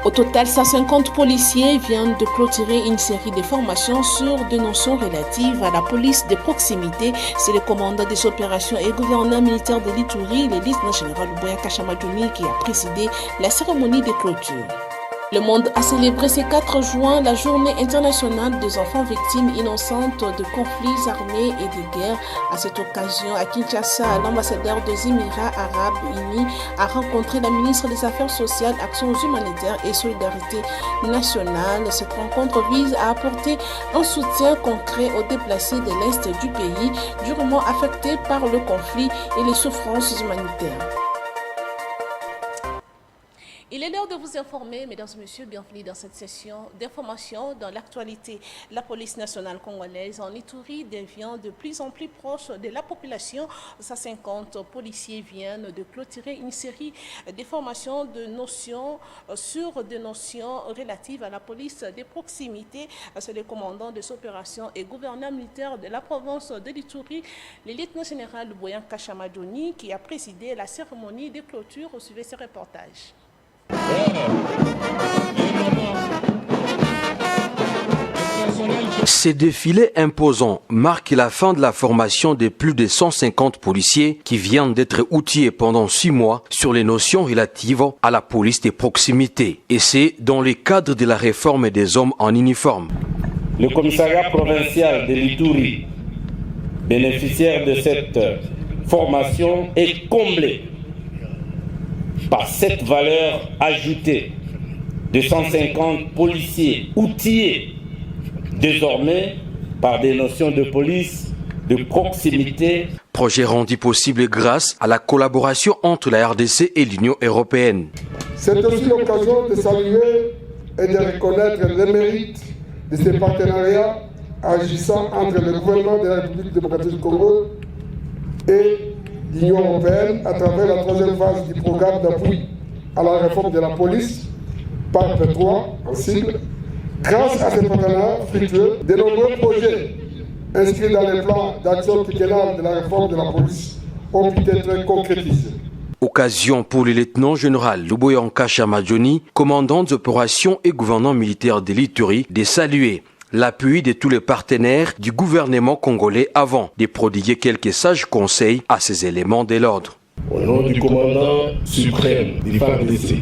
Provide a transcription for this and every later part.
Au total, 150 policiers viennent de clôturer une série de formations sur des notions relatives à la police de proximité. C'est le commandant des opérations et gouverneur militaire de l'Ituri, le lieutenant-général Luboya Kashamadjouni, qui a présidé la cérémonie de clôture. Le monde a célébré ce 4 juin la journée internationale des enfants victimes innocentes de conflits armés et de guerres. À cette occasion, à Kinshasa, l'ambassadeur des Émirats arabes unis a rencontré la ministre des Affaires sociales, Actions humanitaires et solidarité nationale. Cette rencontre vise à apporter un soutien concret aux déplacés de l'Est du pays, durement affectés par le conflit et les souffrances humanitaires. Il est l'heure de vous informer, mesdames et messieurs, bienvenue dans cette session d'information dans l'actualité. La police nationale congolaise en Ituri devient de plus en plus proche de la population. 150 policiers viennent de clôturer une série de formations de notions sur des notions relatives à la police de proximité. C'est le commandant des opérations et gouverneur militaire de la province de l'Ituri, le lieutenant-général Luboya Kashamadjouni, qui a présidé la cérémonie de clôture. Suivez ce reportage. Ces défilés imposants marquent la fin de la formation de plus de 150 policiers qui viennent d'être outillés pendant 6 mois sur les notions relatives à la police de proximité. Et c'est dans le cadre de la réforme des hommes en uniforme. Le commissariat provincial de l'Ituri, bénéficiaire de cette formation, est comblé par cette valeur ajoutée de 150 policiers outillés désormais par des notions de police de proximité. Projet rendu possible grâce à la collaboration entre la RDC et l'Union européenne. C'est aussi l'occasion de saluer et de reconnaître les mérites de ces partenariats agissant entre le gouvernement de la République démocratique du Congo et l'Union européenne à travers la 3e phase du programme d'appui à la réforme de la police par P3 en cible. Grâce à ces partenariats fructueux, de nombreux projets inscrits dans les plans d'action quinquennale de la réforme de la police ont pu être concrétisés. Occasion pour le lieutenant-général Luboya Kashamadjouni, commandant des opérations et gouverneur militaire de l'Ituri, de saluer l'appui de tous les partenaires du gouvernement congolais avant de prodiguer quelques sages conseils à ces éléments de l'ordre. Au nom du commandant suprême du FARDC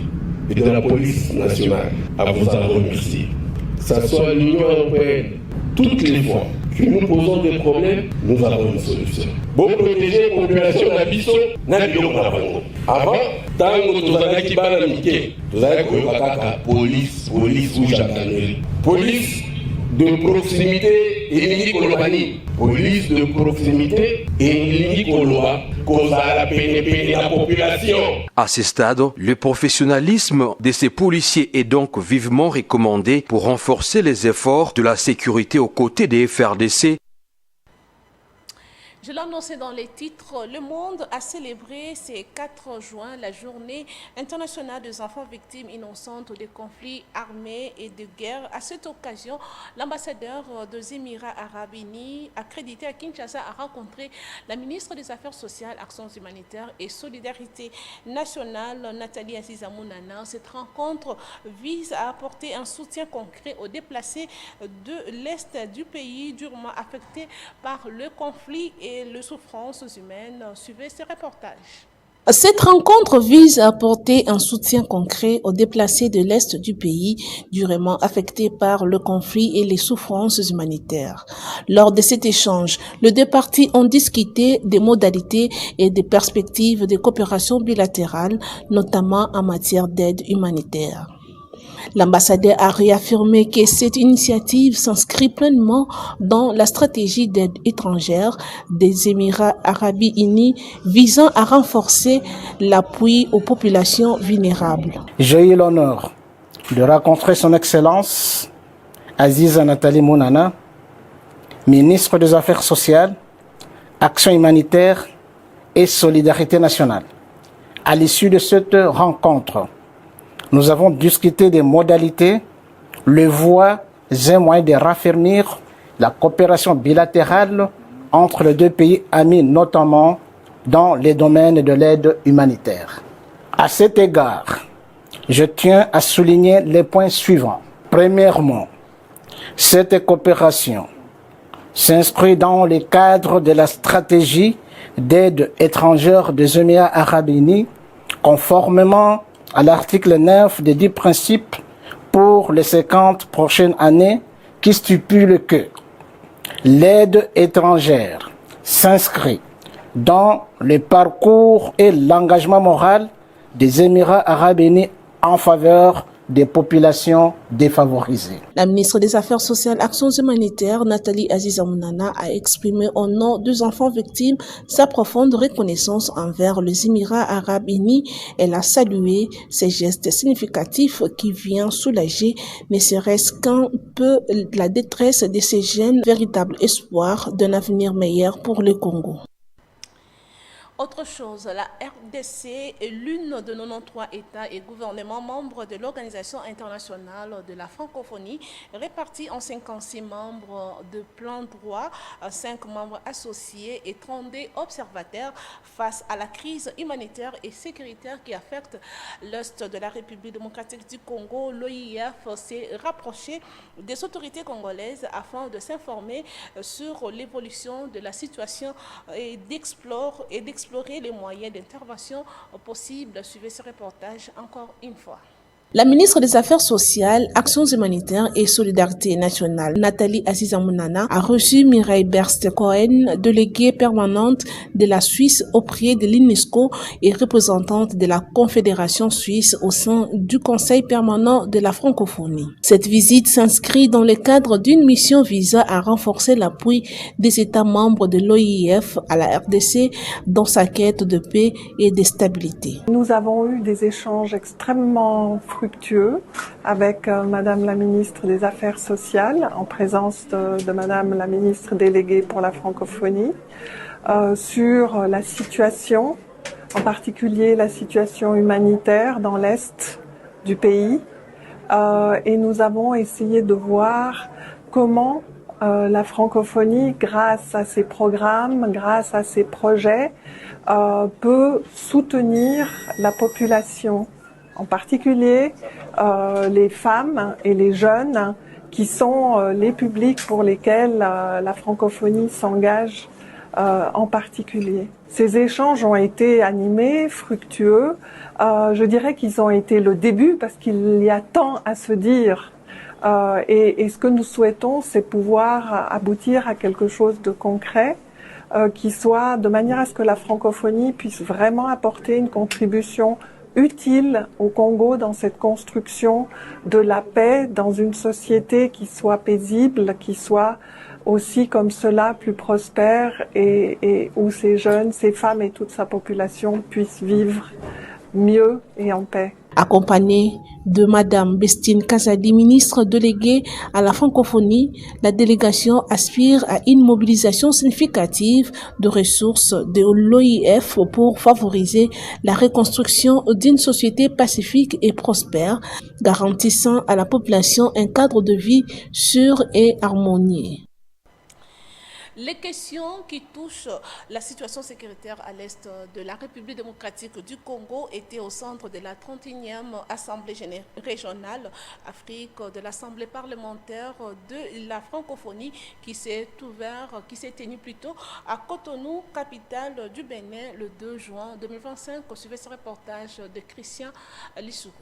et de la police nationale, à vous en remercier. Que ce soit l'Union européenne, toutes les fois que nous posons des problèmes, nous avons une solution. Pour protéger la population d'Abisso, avant, tant que nous avons qui bana mike, nous avons police ou gendarmerie. Police de proximité et Kolobani. Police de proximité et Koloba cause à la PNP et la population. À ce stade, le professionnalisme de ces policiers est donc vivement recommandé pour renforcer les efforts de la sécurité aux côtés des FRDC. Je l'ai annoncé dans les titres, le monde a célébré ce 4 juin la journée internationale des enfants victimes innocentes de conflits armés et de guerre. À cette occasion, l'ambassadeur des Émirats arabes unis, accrédité à Kinshasa, a rencontré la ministre des Affaires sociales, Actions humanitaires et solidarité nationale, Nathalie Aziza Mounana. Cette rencontre vise à apporter un soutien concret aux déplacés de l'Est du pays durement affectés par le conflit et les souffrances humaines. Suivez ce reportage. Cette rencontre vise à apporter un soutien concret aux déplacés de l'Est du pays durement affectés par le conflit et les souffrances humanitaires. Lors de cet échange, les deux parties ont discuté des modalités et des perspectives de coopération bilatérale, notamment en matière d'aide humanitaire. L'ambassadeur a réaffirmé que cette initiative s'inscrit pleinement dans la stratégie d'aide étrangère des Émirats arabes unis visant à renforcer l'appui aux populations vulnérables. J'ai eu l'honneur de rencontrer son Excellence Aziza Nathalie Mounana, ministre des Affaires sociales, Action humanitaire et Solidarité nationale. À l'issue de cette rencontre, nous avons discuté des modalités, les voies et moyens de raffermir la coopération bilatérale entre les deux pays amis, notamment dans les domaines de l'aide humanitaire. À cet égard, Je tiens à souligner les points suivants. Premièrement, cette coopération s'inscrit dans le cadre de la stratégie d'aide étrangère des Émirats arabes unis, conformément à l'article 9 des 10 principes pour les 50 prochaines années qui stipule que l'aide étrangère s'inscrit dans le parcours et l'engagement moral des Émirats arabes unis en faveur des populations défavorisées. La ministre des Affaires sociales, Actions humanitaires, Nathalie Aziza Mounana, a exprimé au nom des enfants victimes sa profonde reconnaissance envers les Émirats arabes unis. Elle a salué ces gestes significatifs qui viennent soulager, ne serait-ce qu'un peu, la détresse de ces jeunes, véritable espoir d'un avenir meilleur pour le Congo. Autre chose, la RDC est l'une de 93 États et gouvernements membres de l'Organisation internationale de la francophonie, répartis en 56 membres de plein droit, 5 membres associés et 32 observateurs face à la crise humanitaire et sécuritaire qui affecte l'Est de la République démocratique du Congo. L'OIF s'est rapproché des autorités congolaises afin de s'informer sur l'évolution de la situation et d'explorer les moyens d'intervention possibles. Suivez ce reportage encore une fois. La ministre des Affaires sociales, Actions humanitaires et Solidarité nationale, Nathalie Aziza Mounana, a reçu Mireille Berste-Cohen, déléguée permanente de la Suisse auprès de l'UNESCO et représentante de la Confédération suisse au sein du Conseil permanent de la francophonie. Cette visite s'inscrit dans le cadre d'une mission visant à renforcer l'appui des États membres de l'OIF à la RDC dans sa quête de paix et de stabilité. Nous avons eu des échanges extrêmement fructueux avec Madame la ministre des Affaires sociales, en présence de Madame la ministre déléguée pour la francophonie, sur la situation, en particulier la situation humanitaire dans l'Est du pays. Et nous avons essayé de voir comment la francophonie, grâce à ses programmes, grâce à ses projets, peut soutenir la population, en particulier les femmes et les jeunes qui sont les publics pour lesquels la francophonie s'engage en particulier. Ces échanges ont été animés, fructueux. Je dirais qu'ils ont été le début parce qu'il y a tant à se dire. Et ce que nous souhaitons, c'est pouvoir aboutir à quelque chose de concret qui soit de manière à ce que la francophonie puisse vraiment apporter une contribution utile au Congo dans cette construction de la paix, dans une société qui soit paisible, qui soit aussi comme cela plus prospère et où ces jeunes, ces femmes et toute sa population puissent vivre mieux et en paix. Accompagnée de Madame Bestine Kazadi, ministre déléguée à la francophonie, la délégation aspire à une mobilisation significative de ressources de l'OIF pour favoriser la reconstruction d'une société pacifique et prospère, garantissant à la population un cadre de vie sûr et harmonieux. Les questions qui touchent la situation sécuritaire à l'est de la République démocratique du Congo étaient au centre de la 31e Assemblée régionale Afrique de l'Assemblée parlementaire de la francophonie qui s'est tenue plutôt à Cotonou, capitale du Bénin, le 2 juin 2025. Suivez ce reportage de Christian Lissougou.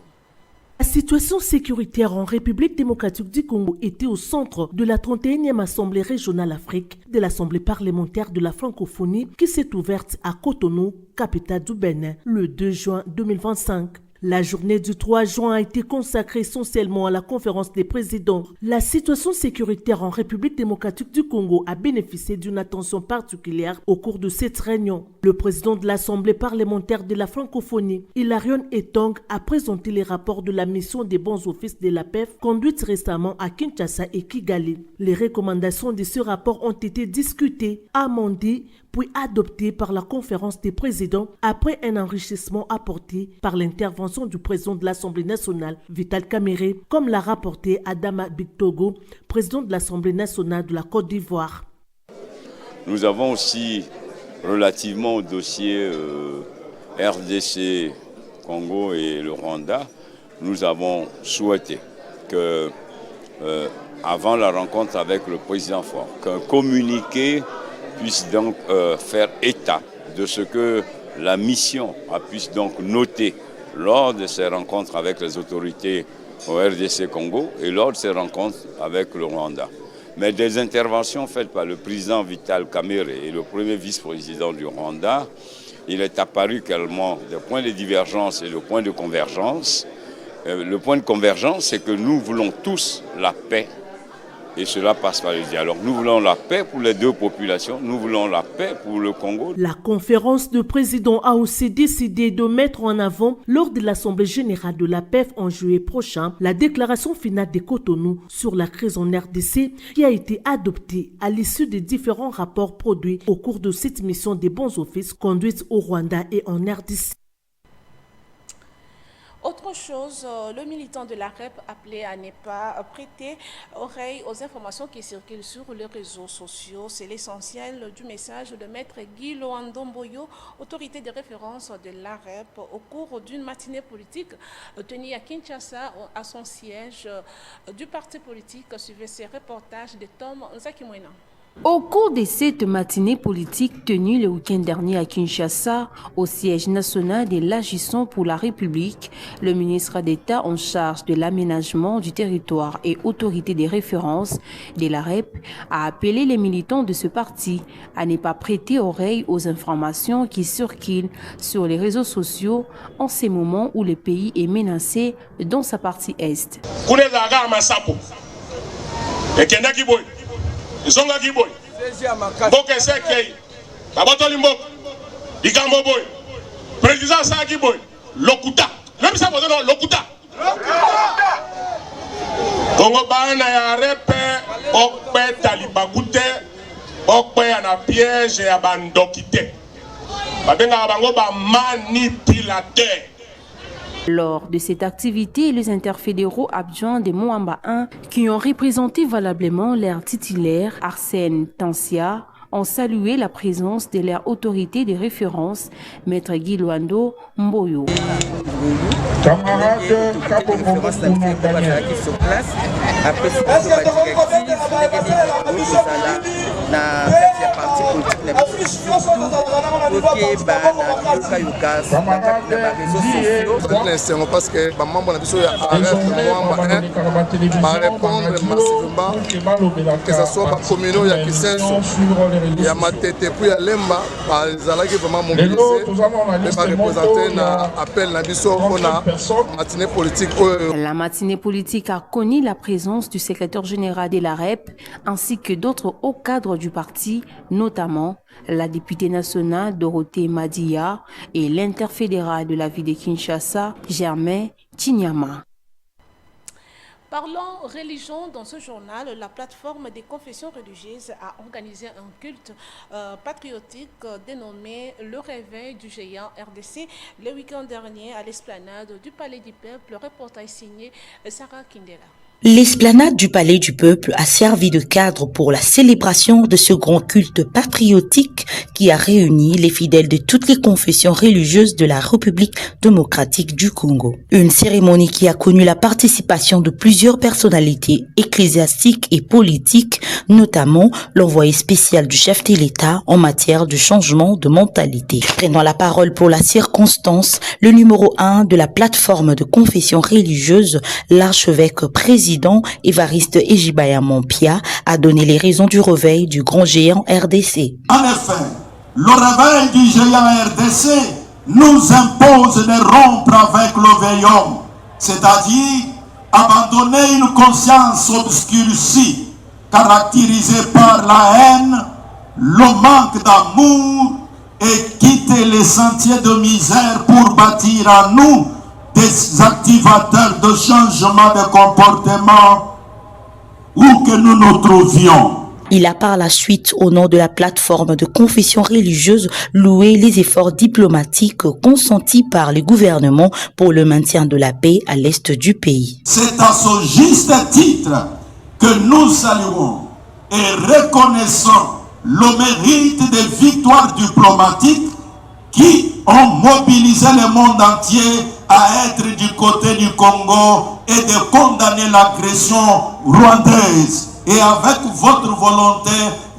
La situation sécuritaire en République démocratique du Congo était au centre de la 31e Assemblée régionale Afrique de l'Assemblée parlementaire de la francophonie qui s'est ouverte à Cotonou, capitale du Bénin, le 2 juin 2025. La journée du 3 juin a été consacrée essentiellement à la conférence des présidents. La situation sécuritaire en République démocratique du Congo a bénéficié d'une attention particulière au cours de cette réunion. Le président de l'Assemblée parlementaire de la francophonie, Hilarion Etong, a présenté les rapports de la mission des bons offices de la PEF conduite récemment à Kinshasa et Kigali. Les recommandations de ce rapport ont été discutées, amendées, puis adopté par la conférence des présidents après un enrichissement apporté par l'intervention du président de l'Assemblée nationale, Vital Kamerhe, comme l'a rapporté Adama Bictogo, président de l'Assemblée nationale de la Côte d'Ivoire. Nous avons aussi, relativement au dossier RDC, Congo et le Rwanda, nous avons souhaité que, avant la rencontre avec le président Faure, qu'un communiqué puisse donc faire état de ce que la mission a pu donc noter lors de ces rencontres avec les autorités au RDC Congo et lors de ces rencontres avec le Rwanda. Mais des interventions faites par le président Vital Kamerhe et le premier vice-président du Rwanda, il est apparu également des points de divergence et le point de convergence. Le point de convergence, c'est que nous voulons tous la paix. Et cela passe par le dialogue. Nous voulons la paix pour les deux populations, nous voulons la paix pour le Congo. La conférence de présidents a aussi décidé de mettre en avant, lors de l'Assemblée générale de la PEF en juillet prochain, la déclaration finale des Cotonou sur la crise en RDC qui a été adoptée à l'issue des différents rapports produits au cours de cette mission des bons offices conduite au Rwanda et en RDC. Autre chose, le militant de la REP appelé à ne pas prêter oreille aux informations qui circulent sur les réseaux sociaux. C'est l'essentiel du message de Maître Guy Loando Mboyo, autorité de référence de la REP, au cours d'une matinée politique tenue à Kinshasa, à son siège du parti politique. Suivez ces reportages de Tom Zakimwena. Au cours de cette matinée politique tenue le week-end dernier à Kinshasa, au siège national de l'Agissant pour la République, le ministre d'État en charge de l'aménagement du territoire et autorité des références de la REP a appelé les militants de ce parti à ne pas prêter oreille aux informations qui circulent sur les réseaux sociaux en ces moments où le pays est menacé dans sa partie est. Zonga Giboy, Boke Sekei, Babotoli Mbok, Digambo Boy, Président Sagi Boy, Lokuta, même ça vous donne Lokuta. Congo Bana ya repe, Okpe Talibakute, Okpe ana piège et abandokite. Babenga bango ba manipulateur. Lors de cette activité, les interfédéraux adjoints des Moamba 1 qui ont représenté valablement leur titulaire Arsène Tansia ont salué la présence de leur autorité de référence, Maître Guy Loando Mboyo. Parce que maman a besoin répondre massivement, que ce soit par communauté, il y a ma tête et puis il y a l'emba, ils allaient vraiment mobiliser, mais représenter l'appel à la matinée politique. La matinée politique a connu la présence du secrétaire général de la REP ainsi que d'autres hauts cadres du parti, notamment la députée nationale Dorothée Madia et l'interfédéral de la ville de Kinshasa, Germain Chinyama. Parlons religion dans ce journal. La plateforme des confessions religieuses a organisé un culte patriotique dénommé Le Réveil du Géant RDC le week-end dernier à l'esplanade du Palais du Peuple. Le reportage signé Sarah Kindela. L'esplanade du Palais du Peuple a servi de cadre pour la célébration de ce grand culte patriotique qui a réuni les fidèles de toutes les confessions religieuses de la République démocratique du Congo. Une cérémonie qui a connu la participation de plusieurs personnalités ecclésiastiques et politiques, notamment l'envoyé spécial du chef de l'État en matière de changement de mentalité. Prenant la parole pour la circonstance, le numéro 1 de la plateforme de confession religieuse, l'archevêque président Évariste Ejibaya Mompia a donné les raisons du réveil du grand géant RDC. En effet, le réveil du géant RDC nous impose de rompre avec le veillon, c'est-à-dire abandonner une conscience obscurcie, caractérisée par la haine, le manque d'amour et quitter les sentiers de misère pour bâtir en nous des activateurs de changement de comportement où que nous nous trouvions. Il a par la suite, au nom de la plateforme de confession religieuse, loué les efforts diplomatiques consentis par le gouvernement pour le maintien de la paix à l'est du pays. C'est à ce juste titre que nous saluons et reconnaissons le mérite des victoires diplomatiques qui ont mobilisé le monde entier à être du côté du Congo et de condamner l'agression rwandaise. Et avec votre volonté,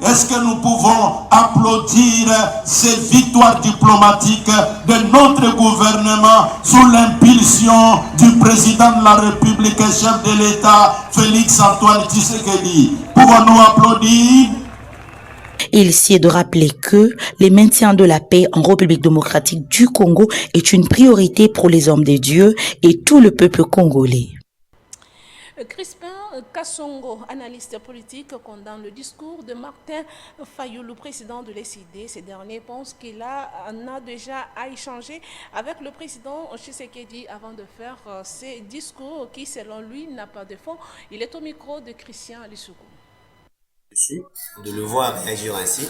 est-ce que nous pouvons applaudir ces victoires diplomatiques de notre gouvernement sous l'impulsion du président de la République et chef de l'État, Félix-Antoine Tshisekedi? Pouvons-nous applaudir? Il s'y est de rappeler que le maintien de la paix en République démocratique du Congo est une priorité pour les hommes de Dieu et tout le peuple congolais. Crispin Kassongo, analyste politique, condamne le discours de Martin Fayulu, président de l'ECD. Ces derniers pensent qu'il en a déjà à échanger avec le président Tshisekedi avant de faire ces discours qui, selon lui, n'a pas de fond. Il est au micro de Christian Lissoukou. De le voir réagir ainsi,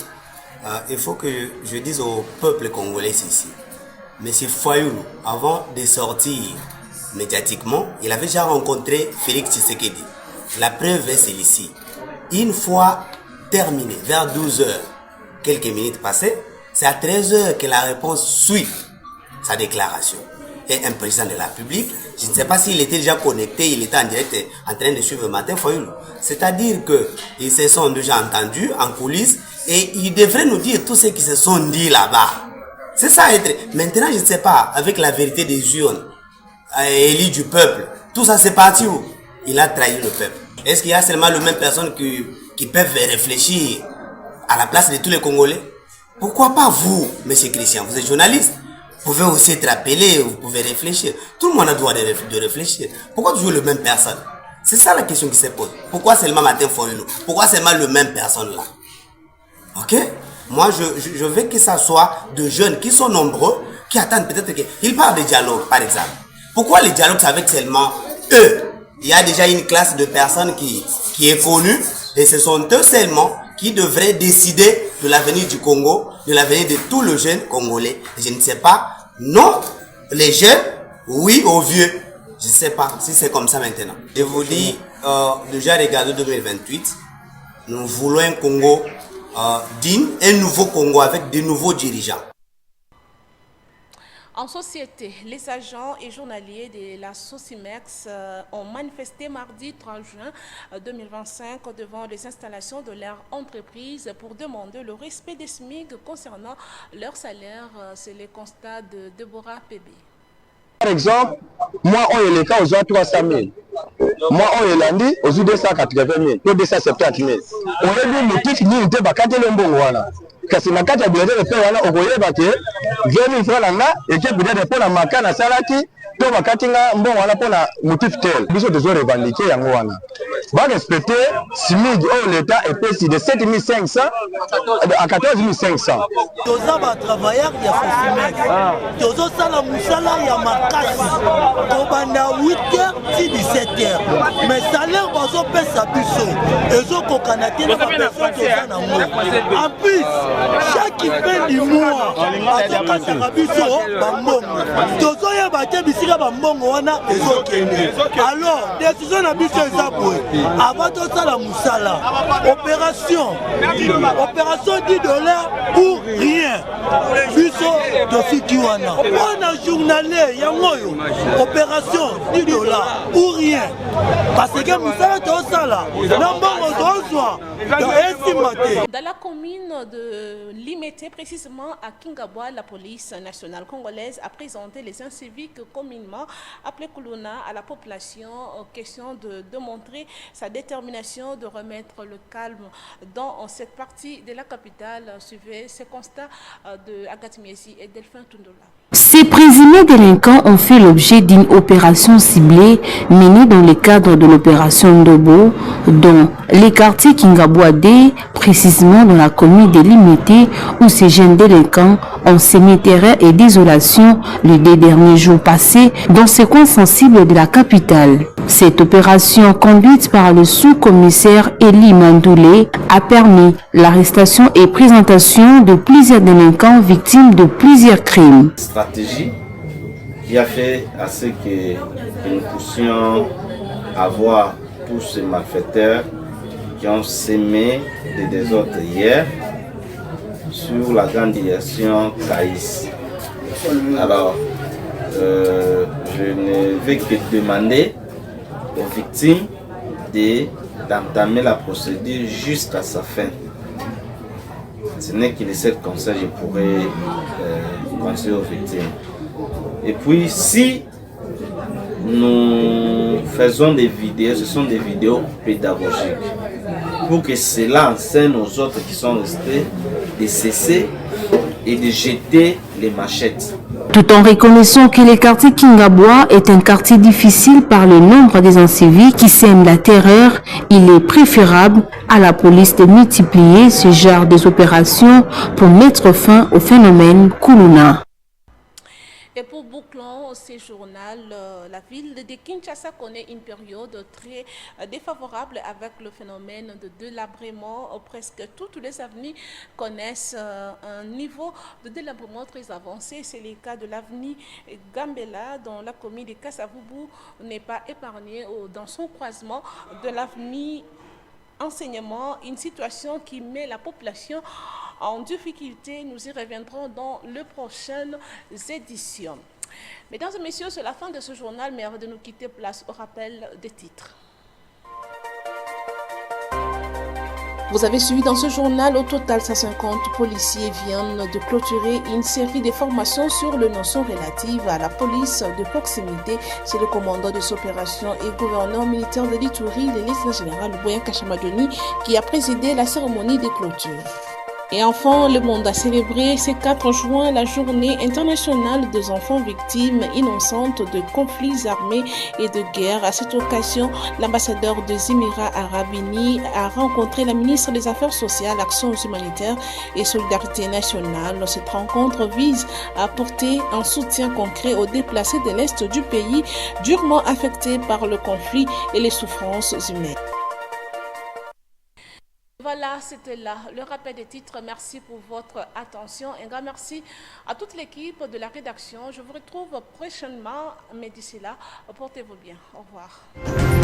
il faut que je dise au peuple congolais ici, M. Fayulu, avant de sortir médiatiquement, il avait déjà rencontré Félix Tshisekedi. La preuve est celle-ci. Une fois terminé, vers 12 heures, quelques minutes passées, c'est à 13 heures que la réponse suit sa déclaration. Et un président de la République, je ne sais pas s'il était déjà connecté, il était en direct en train de suivre Martin Fayulu. C'est-à-dire qu'ils se sont déjà entendus en coulisses et ils devraient nous dire tout ce qui se sont dit là-bas. C'est ça être. Maintenant, je ne sais pas, avec la vérité des urnes, élu du peuple, tout ça c'est parti où? Il a trahi le peuple. Est-ce qu'il y a seulement les mêmes personnes qui peuvent réfléchir à la place de tous les Congolais? Pourquoi pas vous, monsieur Christian? Vous êtes journaliste. Vous pouvez aussi être appelé, vous pouvez réfléchir. Tout le monde a le droit de réfléchir. Pourquoi toujours les mêmes personnes? C'est ça la question qui se pose. Pourquoi seulement Martin Fayulu? Pourquoi seulement les mêmes personnes là? Ok? Moi, je veux que ça soit de jeunes qui sont nombreux, qui attendent peut-être qu'ils parlent de dialogue, par exemple. Pourquoi le dialogue, c'est avec seulement eux? Il y a déjà une classe de personnes qui est connue, et ce sont eux seulement qui devraient décider de l'avenir du Congo, de l'avenir de tous les jeunes Congolais. Je ne sais pas, non, les jeunes, oui, aux vieux. Je ne sais pas si c'est comme ça maintenant. Je vous dis, déjà regardez 2028, nous voulons un Congo digne, un nouveau Congo avec de nouveaux dirigeants. En société, les agents et journaliers de la Sosimex ont manifesté mardi 3 juin 2025 devant les installations de leur entreprise pour demander le respect des SMIC concernant leur salaire. C'est le constat de Deborah Pébé. Par exemple, moi, on est le cas aux 300 000. Moi, on est lundi aux 280 000, aux 270 000. On est le motif, nous, on est le bon. Kasi na kati ya bilezo pe wana okoyeba ke 20 francs nanga eke peut-être pour la makana salaki to bakati nga mbongo wana pona motif tel biso tozo revendiquer yango wana ba respecter SMIC au l'état et pesi de 7500 à 14500 toza ba travailleurs ya Sosimex tozo sala musala ya makasi to banda 8h ti 17h mais salaire bazo pesa biso ezo kokana te na ba personne toza na mo en plus chaque fin du mois azokasaka biso bambongo tozoyeba te bisika bambongo wana ezokende alors décision na biso eza boye avant tosala musala opération $10 pour rien biso tosiki wana wana journalier yangoyo opération $10 pour rien parce que musala tosala na mbongo tozwa esima te. Dans la commune de Limete, précisément à Kingabwa, la police nationale congolaise a présenté les inciviques communément appelés Kuluna à la population, question de montrer sa détermination de remettre le calme dans cette partie de la capitale. Suivez ces constats de Agathe Miesi et Delphin Tundola. Ces présumés délinquants ont fait l'objet d'une opération ciblée menée dans le cadre de l'opération Ndobo, dont les quartiers Kingabwa D, précisément dans la commune de Limete, où ces jeunes délinquants ont sémé terrain et désolation les 2 derniers jours passés dans ces coins sensibles de la capitale. Cette opération, conduite par le sous-commissaire Eli Mandoulé, a permis l'arrestation et présentation de plusieurs délinquants victimes de plusieurs crimes. Stratégie qui a fait à ce que nous puissions avoir tous ces malfaiteurs qui ont sémé des désordres hier sur la grande direction Caïs. Alors, je ne vais que demander aux victimes d'entamer la procédure jusqu'à sa fin. Ce n'est que les seuls conseils que je pourrais conseiller aux victimes. Et puis, si nous faisons des vidéos, ce sont des vidéos pédagogiques, pour que cela enseigne aux autres qui sont restés de cesser et de jeter les machettes. Tout en reconnaissant que le quartier Kingabois est un quartier difficile par le nombre des inciviques qui sèment la terreur, il est préférable à la police de multiplier ce genre d'opérations pour mettre fin au phénomène Kuluna. Et pour bouclons ce journal, la ville de Kinshasa connaît une période très défavorable avec le phénomène de délabrement. Presque toutes les avenues connaissent un niveau de délabrement très avancé. C'est le cas de l'avenue Gambela, dont la commune de Kasavubu n'est pas épargnée dans son croisement de l'avenue Enseignement, une situation qui met la population en difficulté. Nous y reviendrons dans les prochaines éditions. Mesdames et messieurs, c'est la fin de ce journal, mais avant de nous quitter, place au rappel des titres. Vous avez suivi dans ce journal, au total 150 policiers viennent de clôturer une série de formations sur les notions relatives à la police de proximité. C'est le commandant de cette opération et gouverneur militaire de l'Ituri, le lieutenant général Luboya Kashamadjoni, qui a présidé la cérémonie de clôture. Et enfin, le monde a célébré ce 4 juin la journée internationale des enfants victimes innocentes de conflits armés et de guerre. À cette occasion, l'ambassadeur des Émirats arabes unis a rencontré la ministre des Affaires sociales, Actions humanitaires et Solidarité nationale. Cette rencontre vise à apporter un soutien concret aux déplacés de l'Est du pays durement affectés par le conflit et les souffrances humaines. Voilà, c'était là le rappel des titres. Merci pour votre attention. Un grand merci à toute l'équipe de la rédaction. Je vous retrouve prochainement, mais d'ici là, portez-vous bien. Au revoir.